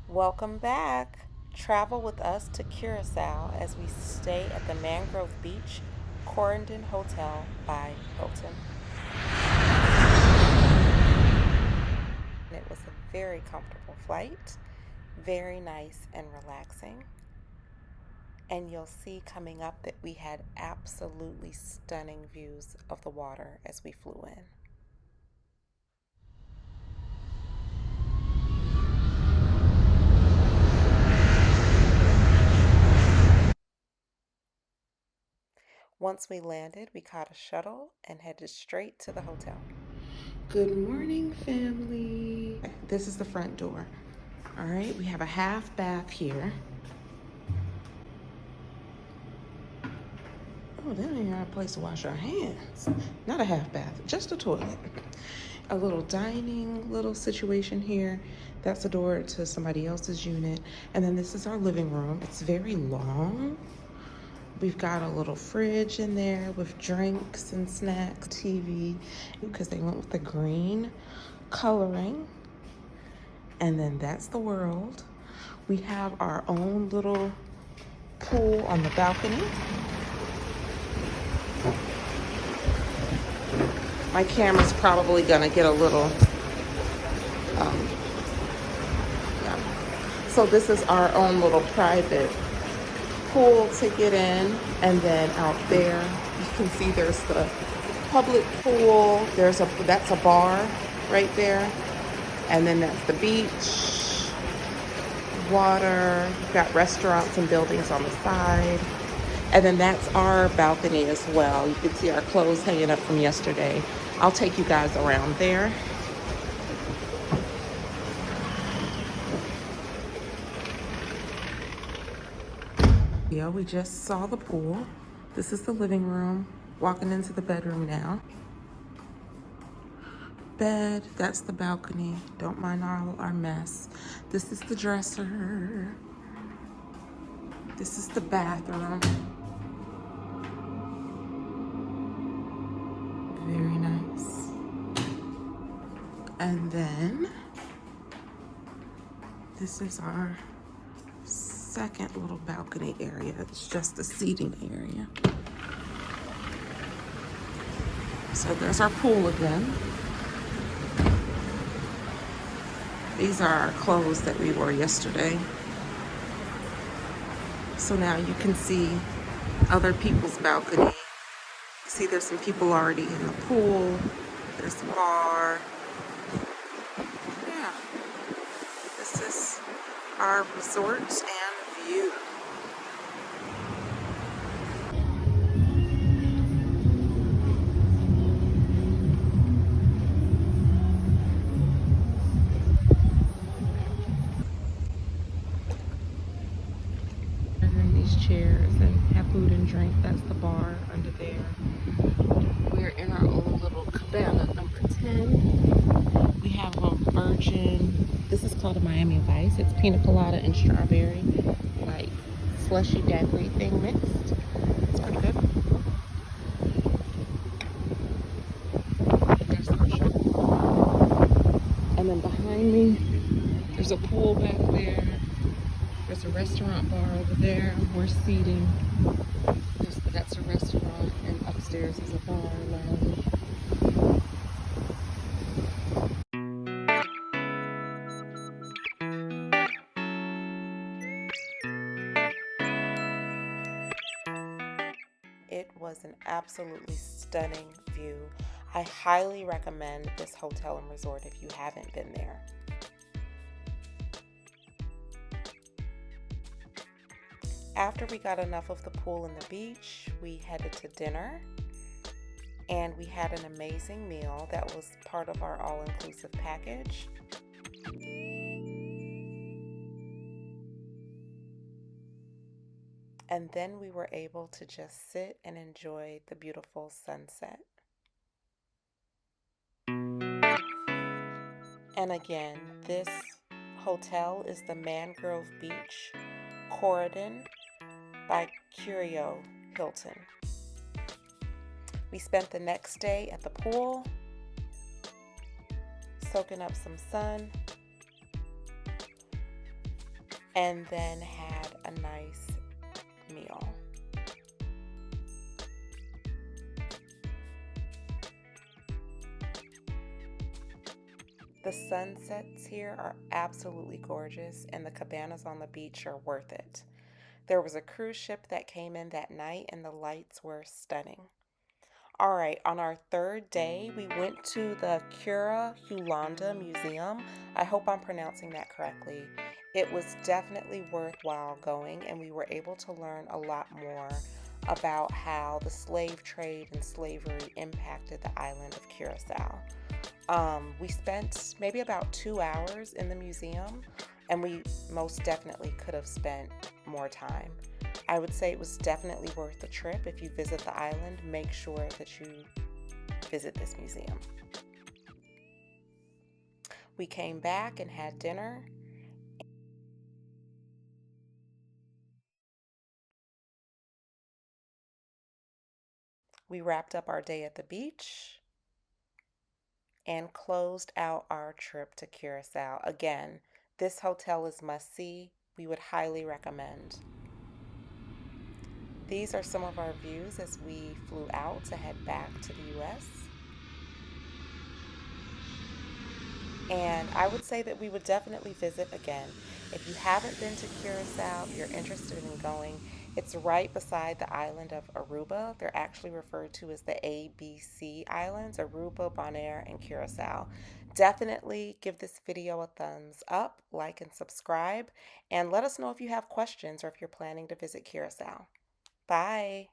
Welcome back. Travel with us to Curacao as we stay at the Mangrove Beach Corendon Hotel by Hilton. It was a very comfortable flight, very nice and relaxing. And you'll see coming up that we had absolutely stunning views of the water as we flew in. Once we landed, we caught a shuttle and headed straight to the hotel. Good morning, family. This is the front door. All right, we have a half bath here. Oh, that ain't our place to wash our hands. Not a half bath, just a toilet. A little dining little situation here. That's the door to somebody else's unit. And then this is our living room. It's very long. We've got a little fridge in there with drinks and snacks, TV, because they went with the green coloring. And then that's the world. We have our own little pool on the balcony. My camera's probably gonna get a little, yeah. So this is our own little private pool to get in. And then out there, you can see there's the public pool. That's a bar right there. And then that's the beach, water. You've got restaurants and buildings on the side. And then that's our balcony as well. You can see our clothes hanging up from yesterday. I'll take you guys around there. Yeah, we just saw the pool. This is the living room. Walking into the bedroom now. Bed, that's the balcony. Don't mind all our mess. This is the dresser. This is the bathroom. Very nice. And then this is our second little balcony area. It's just the seating area. So there's our pool again. These are our clothes that we wore yesterday. So now you can see other people's balcony. See, there's some people already in the pool. There's the bar. Yeah, this is our resort and view. In these chairs and have food and drink. That's the bar under there. We're in our own little cabana number 10. We have a virgin. This is called a Miami Vice. It's pina colada and strawberry, like slushy daiquiri thing mixed. It's pretty good. There's our show. And then behind me, there's a pool back there. There's a restaurant bar over there. We're seating. That's a restaurant, and upstairs is a bar lounge. It was an absolutely stunning view. I highly recommend this hotel and resort if you haven't been there. After we got enough of the pool and the beach, we headed to dinner, and we had an amazing meal that was part of our all-inclusive package. And then we were able to just sit and enjoy the beautiful sunset. And again, this hotel is the Mangrove Beach Corendon by Curio, Hilton. We spent the next day at the pool, soaking up some sun. and then had a nice meal. The sunsets here are absolutely gorgeous, and the cabanas on the beach are worth it. There was a cruise ship that came in that night, and the lights were stunning. All right, on our third day, we went to the Cura Museum. I hope I'm pronouncing that correctly. It was definitely worthwhile going, and we were able to learn a lot more about how the slave trade and slavery impacted the island of Curacao. We spent maybe about 2 hours in the museum, and we most definitely could have spent more time. I would say it was definitely worth the trip. If you visit the island, make sure that you visit this museum. We came back and had dinner. We wrapped up our day at the beach and closed out our trip to Curacao. Again, this hotel is must see. We would highly recommend. These are some of our views as we flew out to head back to the US. And I would say that we would definitely visit again. If you haven't been to Curacao, if you're interested in going, it's right beside the island of Aruba. They're actually referred to as the ABC Islands, Aruba, Bonaire, and Curacao. Definitely give this video a thumbs up, like, and subscribe, and let us know if you have questions or if you're planning to visit Curacao. Bye.